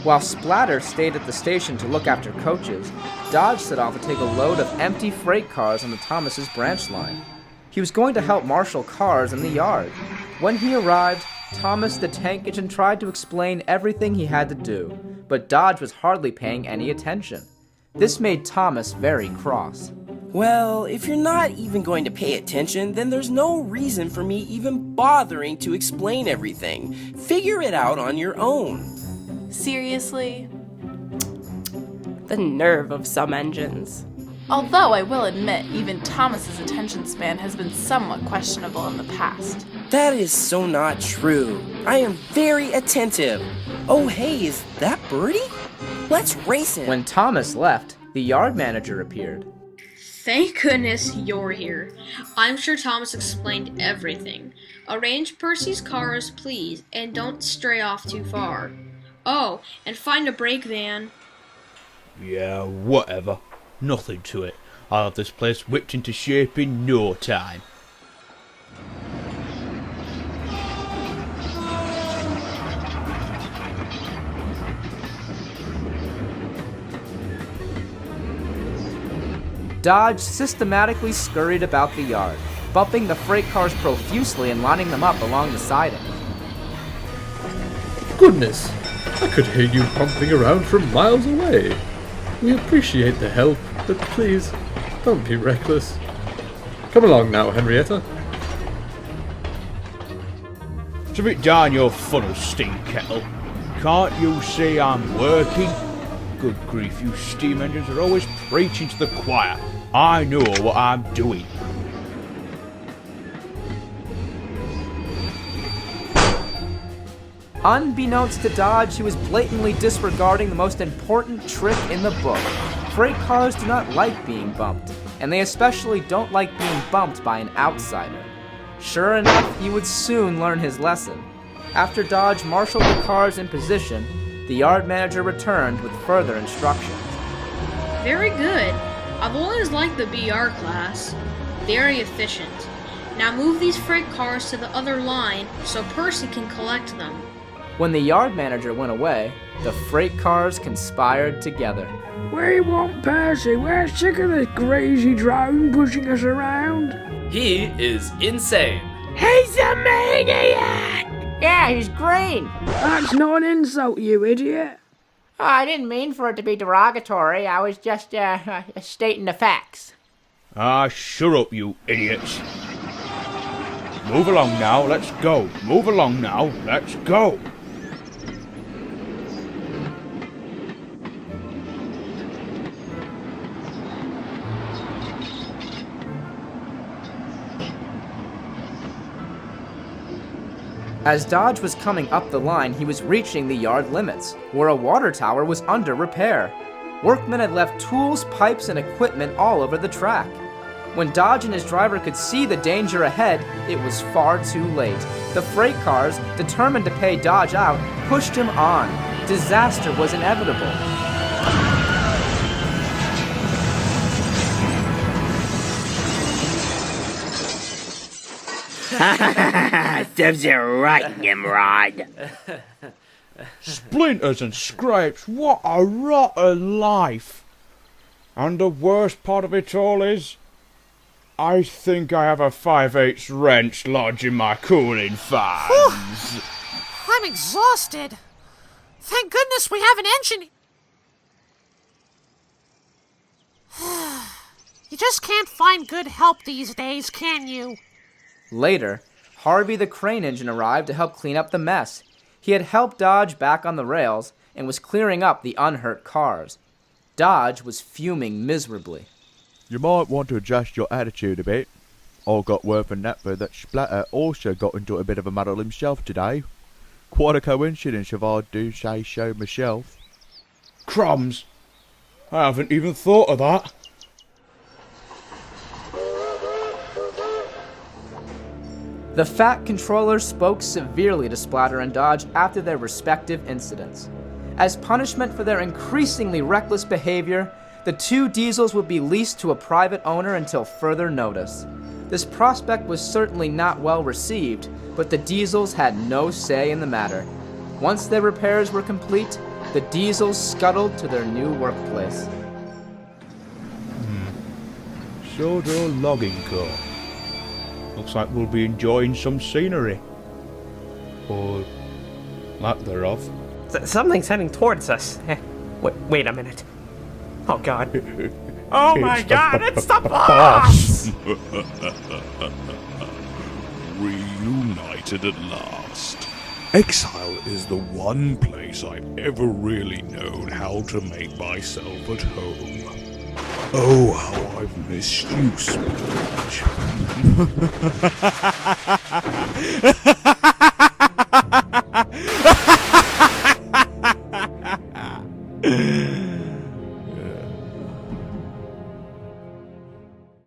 While Splatter stayed at the station to look after coaches, Dodge set off to take a load of empty freight cars on the Thomas's branch line. He was going to help marshal cars in the yard. When he arrived, Thomas the tank engine tried to explain everything he had to do, but Dodge was hardly paying any attention. This made Thomas very cross. Well, if you're not even going to pay attention, then there's no reason for me even bothering to explain everything. Figure it out on your own. Seriously? The nerve of some engines. Although I will admit, even Thomas's attention span has been somewhat questionable in the past. That is so not true. I am very attentive. Oh hey, is that Birdie? Let's race him. When Thomas left, the yard manager appeared. Thank goodness you're here. I'm sure Thomas explained everything. Arrange Percy's cars, please, and don't stray off too far. Oh, and find a brake van. Yeah, whatever. Nothing to it. I'll have this place whipped into shape in no time. Dodge systematically scurried about the yard, bumping the freight cars profusely and lining them up along the siding. Goodness, I could hear you bumping around from miles away. We appreciate the help, but please, don't be reckless. Come along now, Henrietta. Shove it down your funnel, stink kettle. Can't you see I'm working? Good grief, you steam engines are always preaching to the choir. I know what I'm doing. Unbeknownst to Dodge, he was blatantly disregarding the most important trick in the book. Freight cars do not like being bumped, and they especially don't like being bumped by an outsider. Sure enough, he would soon learn his lesson. After Dodge marshaled the cars in position, the yard manager returned with further instructions. Very good. I've always liked the BR class. Very efficient. Now move these freight cars to the other line so Percy can collect them. When the yard manager went away, the freight cars conspired together. We want Percy. We're sick of this crazy drone pushing us around. He is insane. He's a maniac! Yeah, he's green. That's not an insult, you idiot. Oh, I didn't mean for it to be derogatory. I was just stating the facts. Ah, shut up, you idiots. Move along now, let's go. Move along now, let's go. As Dodge was coming up the line, he was reaching the yard limits, where a water tower was under repair. Workmen had left tools, pipes, and equipment all over the track. When Dodge and his driver could see the danger ahead, it was far too late. The freight cars, determined to pay Dodge out, pushed him on. Disaster was inevitable. Serves you right, Nimrod. Splinters and scrapes, what a rotten life. And the worst part of it all is, I think I have a 5/8 wrench lodged in my cooling fans. I'm exhausted. Thank goodness we have an engine. You just can't find good help these days, can you? Later, Harvey the crane engine arrived to help clean up the mess. He had helped Dodge back on the rails and was clearing up the unhurt cars. Dodge was fuming miserably. You might want to adjust your attitude a bit. I got word from Napper that Splatter also got into a bit of a muddle himself today. Quite a coincidence if I do say so myself. Crumbs! I haven't even thought of that. The Fat Controller spoke severely to Splatter and Dodge after their respective incidents. As punishment for their increasingly reckless behavior, the two diesels would be leased to a private owner until further notice. This prospect was certainly not well received, but the diesels had no say in the matter. Once their repairs were complete, the diesels scuttled to their new workplace. Sodor Logging Co. Looks like we'll be enjoying some scenery. Or lack thereof. Something's heading towards us. Wait a minute. Oh god. Oh my god, it's the boss! Reunited at last. Exile is the one place I've ever really known how to make myself at home. Oh, how I've missed you, Splurge.